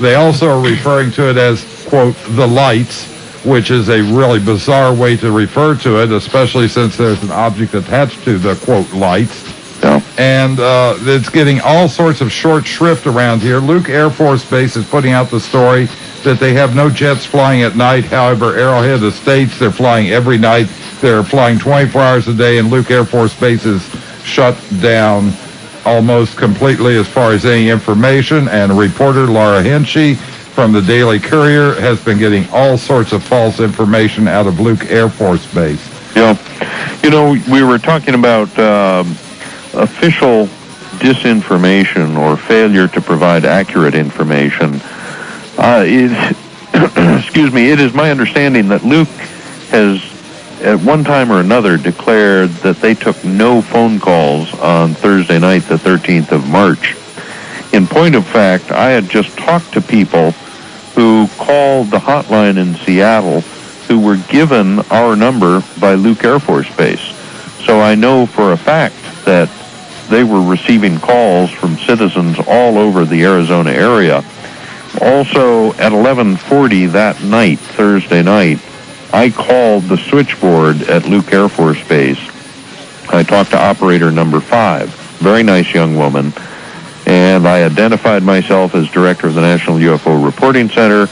They also are referring to it as, quote, the lights, which is a really bizarre way to refer to it, especially since there's an object attached to the, quote, lights. Yeah. And it's getting all sorts of short shrift around here. Luke Air Force Base is putting out the story that they have no jets flying at night. However, Arrowhead Estates, they're flying every night. They're flying 24 hours a day, and Luke Air Force Base is shut down almost completely as far as any information, and reporter Laura Hinchy from the Daily Courier has been getting all sorts of false information out of Luke Air Force Base. Yeah. You know, we were talking about official disinformation or failure to provide accurate information. Excuse me, it is my understanding that Luke has at one time or another declared that they took no phone calls on Thursday night, the 13th of March. In point of fact, I had just talked to people who called the hotline in Seattle who were given our number by Luke Air Force Base. So I know for a fact that they were receiving calls from citizens all over the Arizona area. Also, at 11:40 that night, Thursday night, I called the switchboard at Luke Air Force Base. I talked to operator number 5, very nice young woman, and I identified myself as director of the National UFO Reporting Center.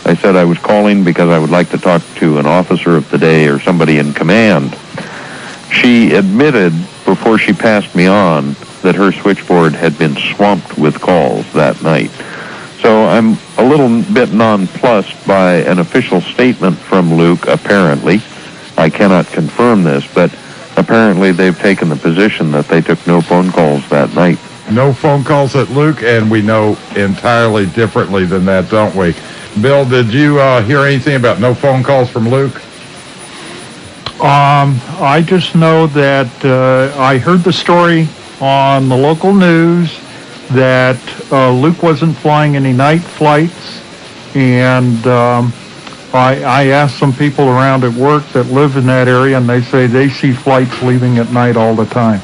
I said I was calling because I would like to talk to an officer of the day or somebody in command. She admitted before she passed me on that her switchboard had been swamped with calls that night. So I'm a little bit nonplussed by an official statement from Luke, apparently. I cannot confirm this, but apparently they've taken the position that they took no phone calls that night. No phone calls at Luke, and we know entirely differently than that, don't we? Bill, did you hear anything about no phone calls from Luke? I just know that I heard the story on the local news that Luke wasn't flying any night flights, and I asked some people around at work that live in that area, and they say they see flights leaving at night all the time.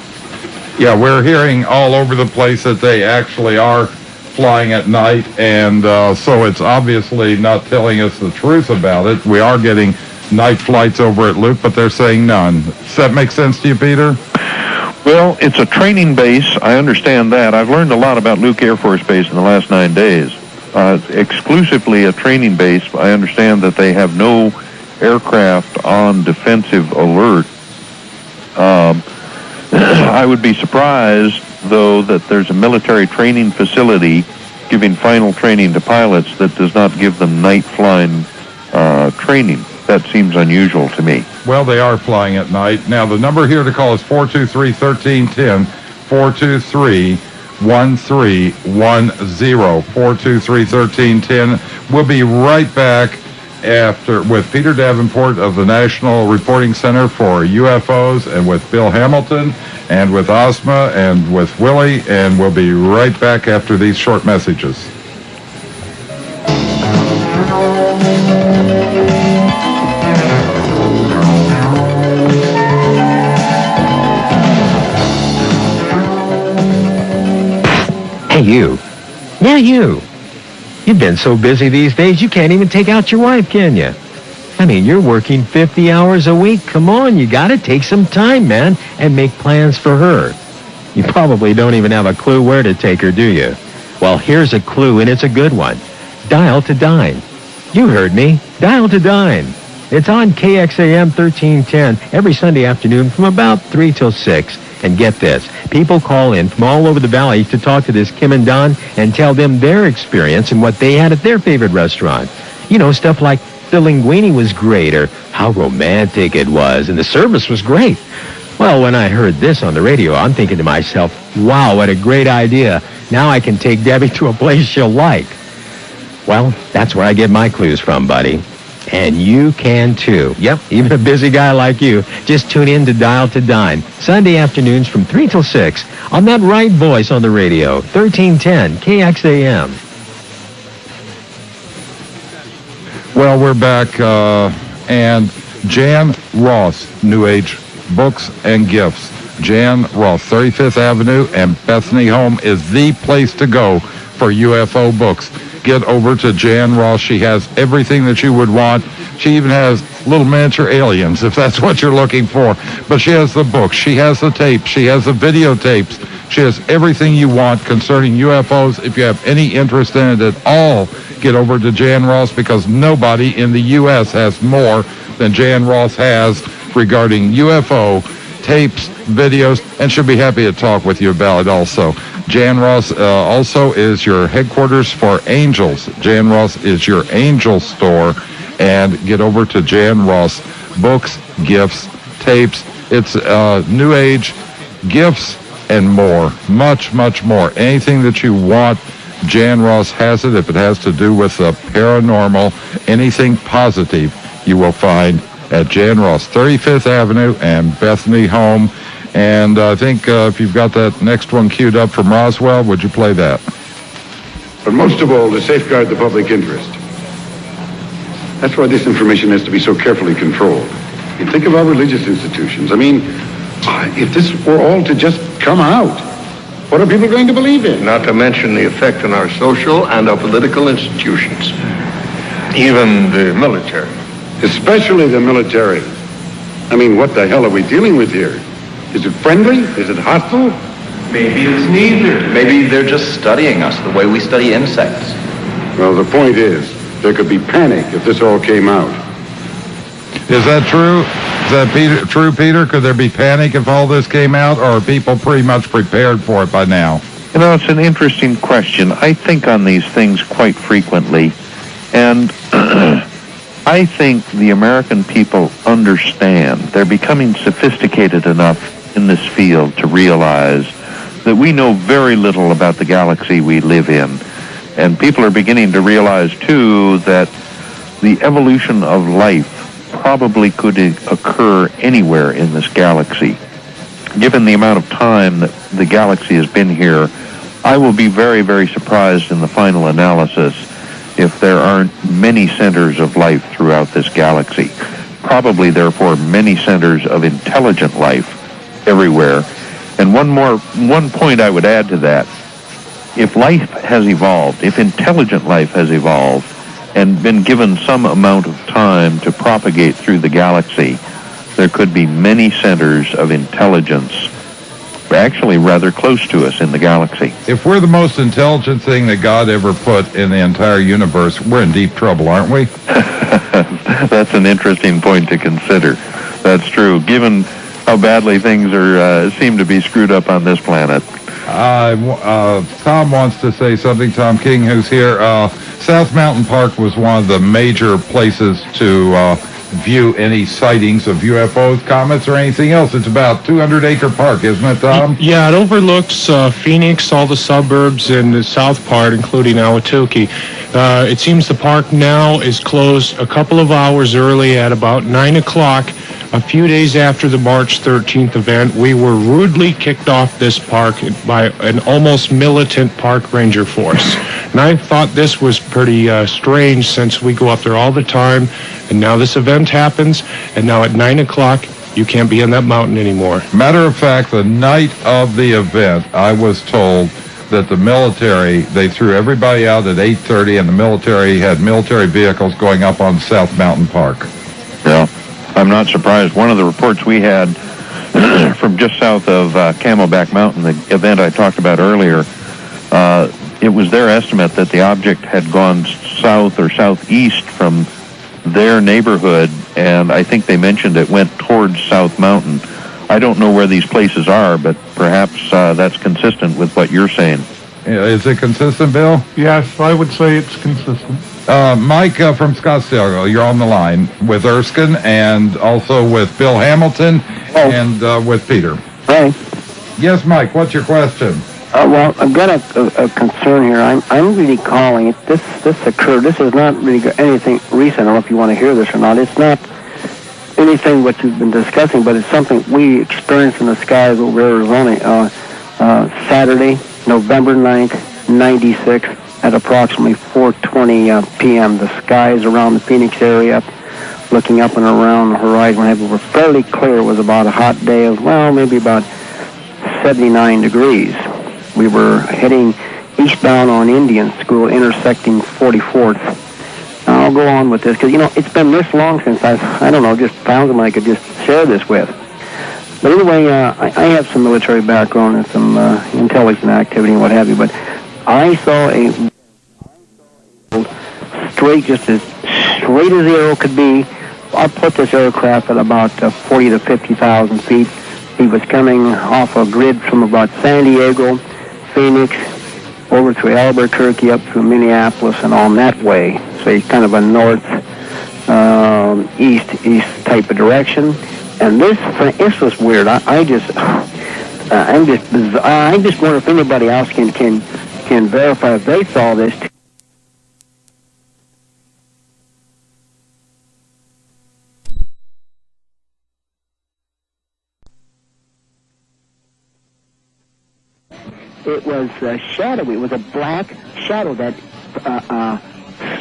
Yeah, we're hearing all over the place that they actually are flying at night, and so it's obviously not telling us the truth about it. We are getting night flights over at Luke, but they're saying none. Does that make sense to you, Peter? Well, it's a training base. I understand that. I've learned a lot about Luke Air Force Base in the last 9 days. Exclusively a training base. I understand that they have no aircraft on defensive alert. I would be surprised, though, that there's a military training facility giving final training to pilots that does not give them night flying training. That seems unusual to me. Well, they are flying at night. Now, the number here to call is 423-1310, 423-1310, 423-1310. We'll be right back after with Peter Davenport of the National Reporting Center for UFOs, and with Bill Hamilton, and with Ozma, and with Willie, and we'll be right back after these short messages. Hey, you. Yeah, you. You've been so busy these days, you can't even take out your wife, can you? I mean, you're working 50 hours a week. Come on, you gotta take some time, man, and make plans for her. You probably don't even have a clue where to take her, do you? Well, here's a clue, and it's a good one. Dial to Dine. You heard me. Dial to Dine. It's on KXAM 1310 every Sunday afternoon from about 3 till 6. And get this, people call in from all over the valley to talk to this Kim and Don and tell them their experience and what they had at their favorite restaurant. You know, stuff like the linguine was great, or how romantic it was, and the service was great. Well, when I heard this on the radio, I'm thinking to myself, wow, what a great idea. Now I can take Debbie to a place she'll like. Well, that's where I get my clues from, buddy. And you can too. Yep, even a busy guy like you. Just tune in to Dial to Dine, Sunday afternoons from 3 till 6 on that right voice on the radio, 1310 KXAM. Well, we're back, and Jan Ross, New Age Books and Gifts. Jan Ross, 35th Avenue and Bethany Home is the place to go for UFO books. Get over to Jan Ross. She has everything that you would want. She even has little miniature aliens, if that's what you're looking for. But she has the books. She has the tapes. She has the videotapes. She has everything you want concerning UFOs. If you have any interest in it at all, get over to Jan Ross, because nobody in the U.S. has more than Jan Ross has regarding UFO tapes, videos, and she'll be happy to talk with you about it also. Jan Ross also is your headquarters for Angels. Jan Ross is your angel store, and get over to Jan Ross. Books, gifts, tapes. It's New Age gifts and more. Much, much more. Anything that you want, Jan Ross has it. If it has to do with the paranormal, anything positive, you will find at Jan Ross, 35th Avenue and Bethany Home. And I think if you've got that next one queued up from Roswell, would you play that? But most of all, to safeguard the public interest. That's why this information has to be so carefully controlled. You think of our religious institutions. I mean, if this were all to just come out, what are people going to believe in? Not to mention the effect on our social and our political institutions. Even the military. Especially the military. I mean, what the hell are we dealing with here? Is it friendly? Is it hostile? Maybe it's neither. Maybe they're just studying us the way we study insects. Well, the point is, there could be panic if this all came out. Is that true? Is that true, Peter? Could there be panic if all this came out, or are people pretty much prepared for it by now? You know, it's an interesting question. I think on these things quite frequently, and I think the American people understand. They're becoming sophisticated enough in this field to realize that we know very little about the galaxy we live in. And people are beginning to realize, too, that the evolution of life probably could occur anywhere in this galaxy. Given the amount of time that the galaxy has been here, I will be very, very surprised in the final analysis if there aren't many centers of life throughout this galaxy. Probably, therefore, many centers of intelligent life everywhere. And one point I would add to that: if life has evolved, if intelligent life has evolved and been given some amount of time to propagate through the galaxy, there could be many centers of intelligence actually rather close to us in the galaxy. If we're the most intelligent thing that God ever put in the entire universe, we're in deep trouble, aren't we? That's an interesting point to consider. That's true, given how badly things are seem to be screwed up on this planet. Tom wants to say something. Tom King, who's here. South Mountain Park was one of the major places to view any sightings of UFOs, comets, or anything else. It's about 200-acre park, isn't it, Tom? Yeah, it overlooks Phoenix, all the suburbs, and the south part, including Ahwatukee. It seems the park now is closed a couple of hours early at about 9 o'clock. A few days after the March 13th event, we were rudely kicked off this park by an almost militant park ranger force. And I thought this was pretty strange, since we go up there all the time, and now this event happens, and now at 9 o'clock, you can't be on that mountain anymore. Matter of fact, the night of the event, I was told that the military, they threw everybody out at 8:30, and the military had military vehicles going up on South Mountain Park. Yeah. I'm not surprised. One of the reports we had from just south of Camelback Mountain, the event I talked about earlier, it was their estimate that the object had gone south or southeast from their neighborhood, and I think they mentioned it went towards South Mountain. I don't know where these places are, but perhaps that's consistent with what you're saying. Is it consistent, Bill? Yes, I would say it's consistent. Mike from Scottsdale, you're on the line with Erskine and also with Bill Hamilton and with Peter. Hey. Yes, Mike, what's your question? Well, I've got a concern here. I'm really calling. This occurred. This is not really anything recent. I don't know if you want to hear this or not. It's not anything what you've been discussing, but it's something we experienced in the skies over Arizona Saturday, November 9th, 96, at approximately 4:20 p.m. The skies around the Phoenix area, looking up and around the horizon, were fairly clear. It was about a hot day of, well, maybe about 79 degrees. We were heading eastbound on Indian School, intersecting 44th. Now, I'll go on with this, because, it's been this long since I don't know, just found someone I could just share this with. But anyway, I have some military background and some intelligence activity and what have you, but I saw a just as straight as the arrow could be. I'll put this aircraft at about 40 to 50,000 feet. He was coming off a grid from about San Diego, Phoenix, over through Albuquerque, up through Minneapolis, and on that way. So he's kind of a north, east type of direction. And this was weird. I just wonder if anybody else can verify if they saw this. It was shadowy. It was a black shadow that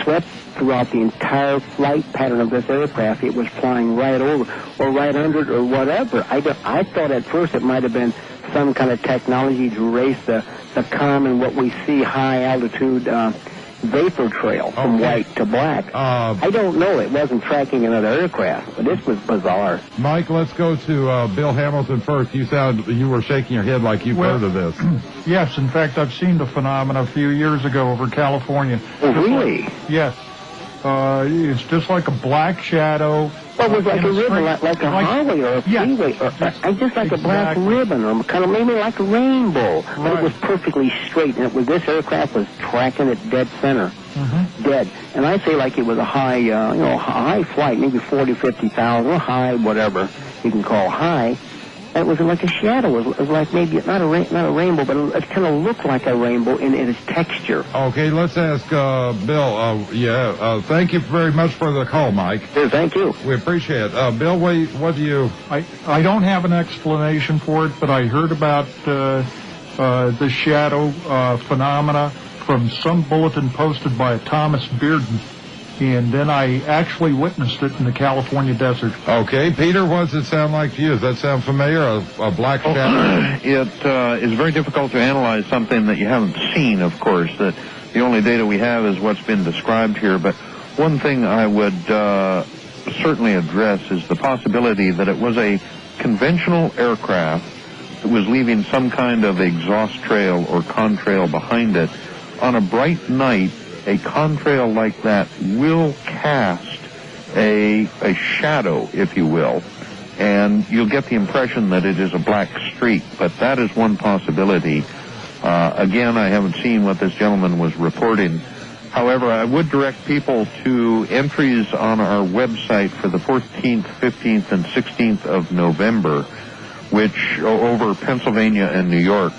swept throughout the entire flight pattern of this aircraft. It was flying right over or right under it or whatever. I thought at first it might have been some kind of technology to erase the common, what we see, high altitude vapor trail from white to black. I don't know. It wasn't tracking another aircraft, but this was bizarre. Mike, let's go to Bill Hamilton first. You were shaking your head like you've heard of this. Yes, in fact, I've seen the phenomena a few years ago over California. Oh, really? Yes. It's just like a black shadow. Well, it was like a ribbon, like a highway or a freeway, or just like a black ribbon, or kind of maybe like a rainbow. Right. But it was perfectly straight, and this aircraft was tracking it dead center, dead. And I say like it was a high, high flight, maybe 40, 50,000, or high, whatever you can call high. And it was like a shadow. It was like maybe not a rainbow, but it kind of looked like a rainbow in its texture. Okay, let's ask Bill. Thank you very much for the call, Mike. Thank you. We appreciate it. Bill, what do you... I don't have an explanation for it, but I heard about the shadow phenomena from some bulletin posted by Thomas Bearden. And then I actually witnessed it in the California desert. Okay, Peter, what does it sound like to you? Does that sound familiar, a black shadow? It is very difficult to analyze something that you haven't seen, of course. That the only data we have is what's been described here. But one thing I would certainly address is the possibility that it was a conventional aircraft that was leaving some kind of exhaust trail or contrail behind it. On a bright night, a contrail like that will cast a shadow, if you will, and you'll get the impression that it is a black streak, but that is one possibility. Again, I haven't seen what this gentleman was reporting. However, I would direct people to entries on our website for the 14th, 15th, and 16th of November, which over Pennsylvania and New York.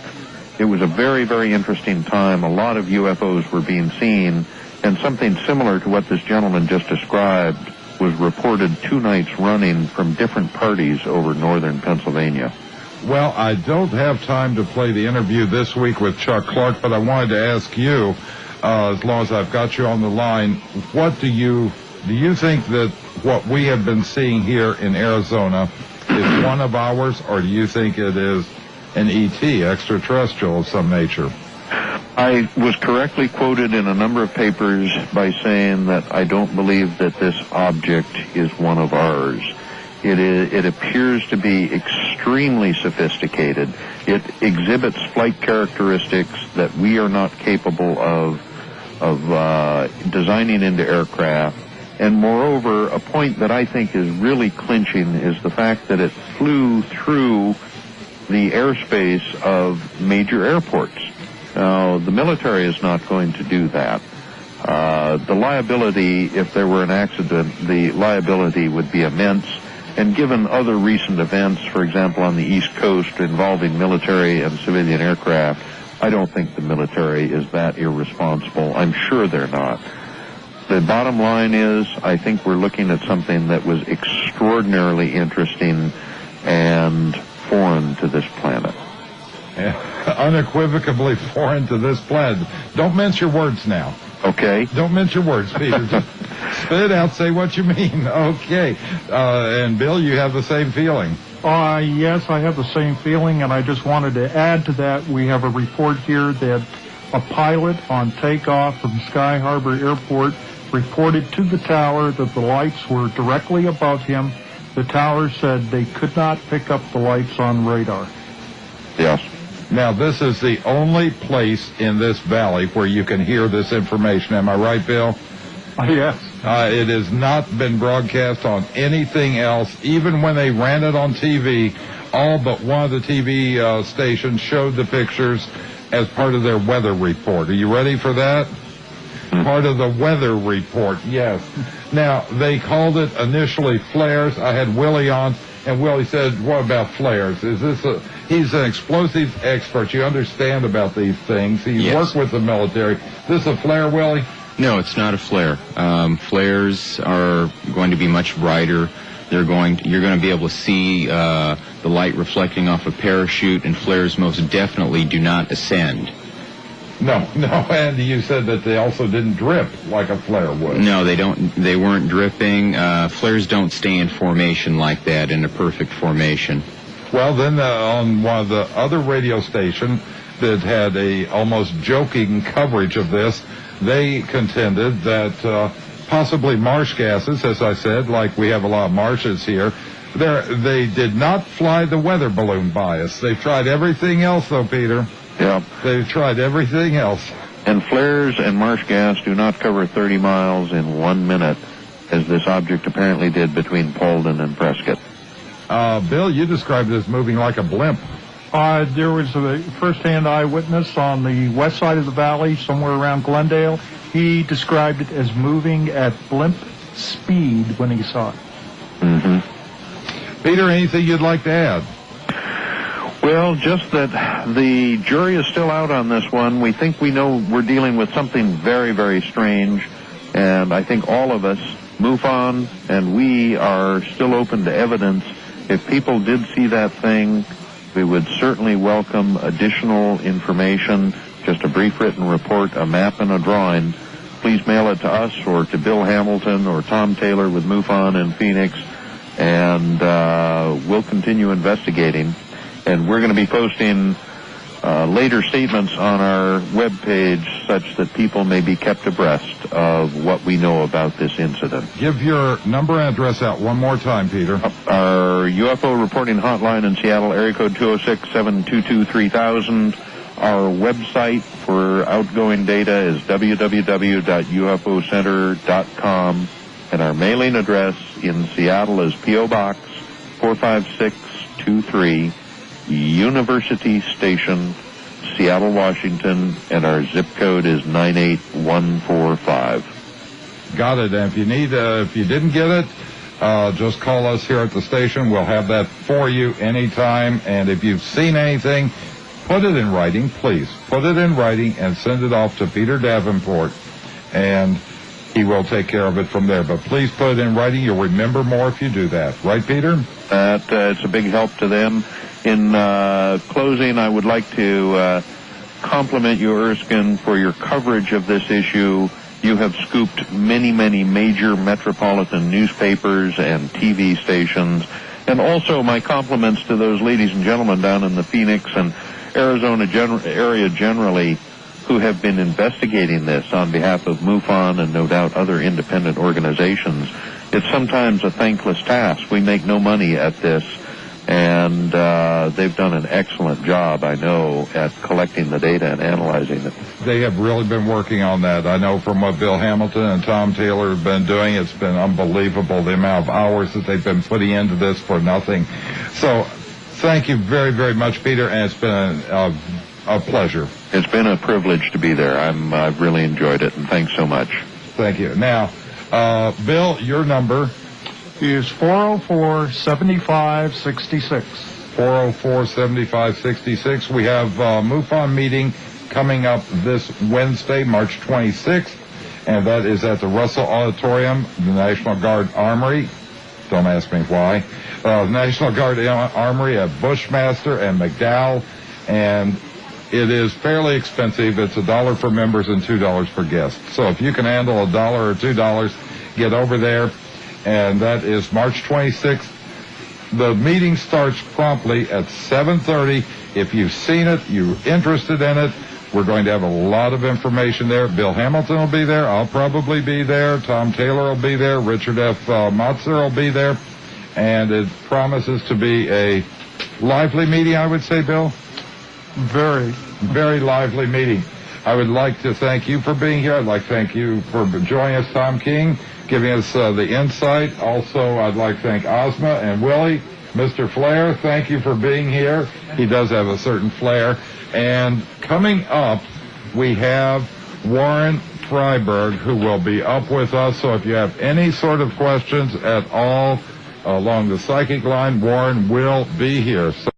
It was a very, very interesting time. A lot of UFOs were being seen, and something similar to what this gentleman just described was reported 2 nights running from different parties over northern Pennsylvania. Well, I don't have time to play the interview this week with Chuck Clark, but I wanted to ask you, as long as I've got you on the line, what do you think that what we have been seeing here in Arizona is one of ours, or do you think it is an ET, extraterrestrial of some nature? I was correctly quoted in a number of papers by saying that I don't believe that this object is one of ours. It appears to be extremely sophisticated. It exhibits flight characteristics that we are not capable of designing into aircraft. And moreover, a point that I think is really clinching is the fact that it flew through the airspace of major airports. Now, the military is not going to do that. The liability, if there were an accident, the liability would be immense. And given other recent events, for example, on the East Coast involving military and civilian aircraft, I don't think the military is that irresponsible. I'm sure they're not. The bottom line is, I think we're looking at something that was extraordinarily interesting and foreign to this planet. Unequivocally foreign to this planet. Don't mince your words now. Okay. Don't mince your words, Peter. Just spit it out, say what you mean. Okay. And Bill, you have the same feeling. Yes, I have the same feeling, and I just wanted to add to that, we have a report here that a pilot on takeoff from Sky Harbor Airport reported to the tower that the lights were directly above him. The tower said they could not pick up the lights on radar. Yes. Now, this is the only place in this valley where you can hear this information. Am I right, Bill? Yes. It has not been broadcast on anything else. Even when they ran it on TV, all but one of the TV stations showed the pictures as part of their weather report. Are you ready for that? Part of the weather report, yes. Now, they called it initially flares. I had Willie on, and Willie said, what about flares? Is this he's an explosive expert. You understand about these things. He's worked with the military. Is this a flare, Willie? No, it's not a flare. Flares are going to be much brighter. You're going to be able to see the light reflecting off a parachute, and flares most definitely do not ascend. No, and you said that they also didn't drip like a flare would. No, they don't. They weren't dripping. Flares don't stay in formation like that, in a perfect formation. Well, then on one of the other radio stations that had a almost joking coverage of this, they contended that possibly marsh gases, as I said, like we have a lot of marshes here, they did not fly the weather balloon by us. They've tried everything else, though, Peter. Yeah. They've tried everything else. And flares and marsh gas do not cover 30 miles in 1 minute, as this object apparently did between Paulden and Prescott. Bill, you described it as moving like a blimp. There was a first-hand eyewitness on the west side of the valley, somewhere around Glendale. He described it as moving at blimp speed when he saw it. Mm-hmm. Peter, anything you'd like to add? Well, just that the jury is still out on this one. We think we know we're dealing with something very, very strange, and I think all of us, MUFON, and we are still open to evidence. If people did see that thing, we would certainly welcome additional information, just a brief written report, a map, and a drawing. Please mail it to us or to Bill Hamilton or Tom Taylor with MUFON in Phoenix, and we'll continue investigating. And we're going to be posting later statements on our webpage such that people may be kept abreast of what we know about this incident. Give your number and address out one more time, Peter. Our UFO reporting hotline in Seattle, area code 206-722-3000. Our website for outgoing data is www.ufocenter.com. And our mailing address in Seattle is P.O. Box 45623. University Station, Seattle, Washington, and our zip code is 98145. Got it. And if you didn't get it, just call us here at the station. We'll have that for you anytime. And if you've seen anything, put it in writing, please. Put it in writing and send it off to Peter Davenport, and he will take care of it from there. But please put it in writing. You'll remember more if you do that. Right, Peter? It's a big help to them. In closing, I would like to compliment you, Erskine, for your coverage of this issue. You have scooped many, many major metropolitan newspapers and TV stations. And also my compliments to those ladies and gentlemen down in the Phoenix and Arizona area generally who have been investigating this on behalf of MUFON and no doubt other independent organizations. It's sometimes a thankless task. We make no money at this. And they've done an excellent job, I know, at collecting the data and analyzing it. They have really been working on that. I know from what Bill Hamilton and Tom Taylor have been doing, it's been unbelievable the amount of hours that they've been putting into this for nothing. So thank you very, very much, Peter, and it's been a pleasure. It's been a privilege to be there. I've really enjoyed it, and thanks so much. Thank you. Now, Bill, your number is 404-7566. 404-7566. We have MUFON meeting coming up this Wednesday, March 26th, and that is at the Russell Auditorium, the National Guard Armory. Don't ask me why. National Guard Armory at Bushmaster and McDowell, and it is fairly expensive. It's $1 for members and $2 for guests. So if you can handle $1 or $2, get over there. And that is March 26th. The meeting starts promptly at 7:30. If you've seen it, you're interested in it, we're going to have a lot of information there. Bill Hamilton will be there. I'll probably be there. Tom Taylor will be there. Richard F. Motzer will be there. And it promises to be a lively meeting, I would say, Bill. Very, very lively meeting. I would like to thank you for being here. I'd like to thank you for joining us, Tom King. giving us the insight. Also, I'd like to thank Ozma and Willie. Mr. Flair, thank you for being here. He does have a certain flair. And coming up, we have Warren Freiberg, who will be up with us. So if you have any sort of questions at all along the psychic line, Warren will be here. So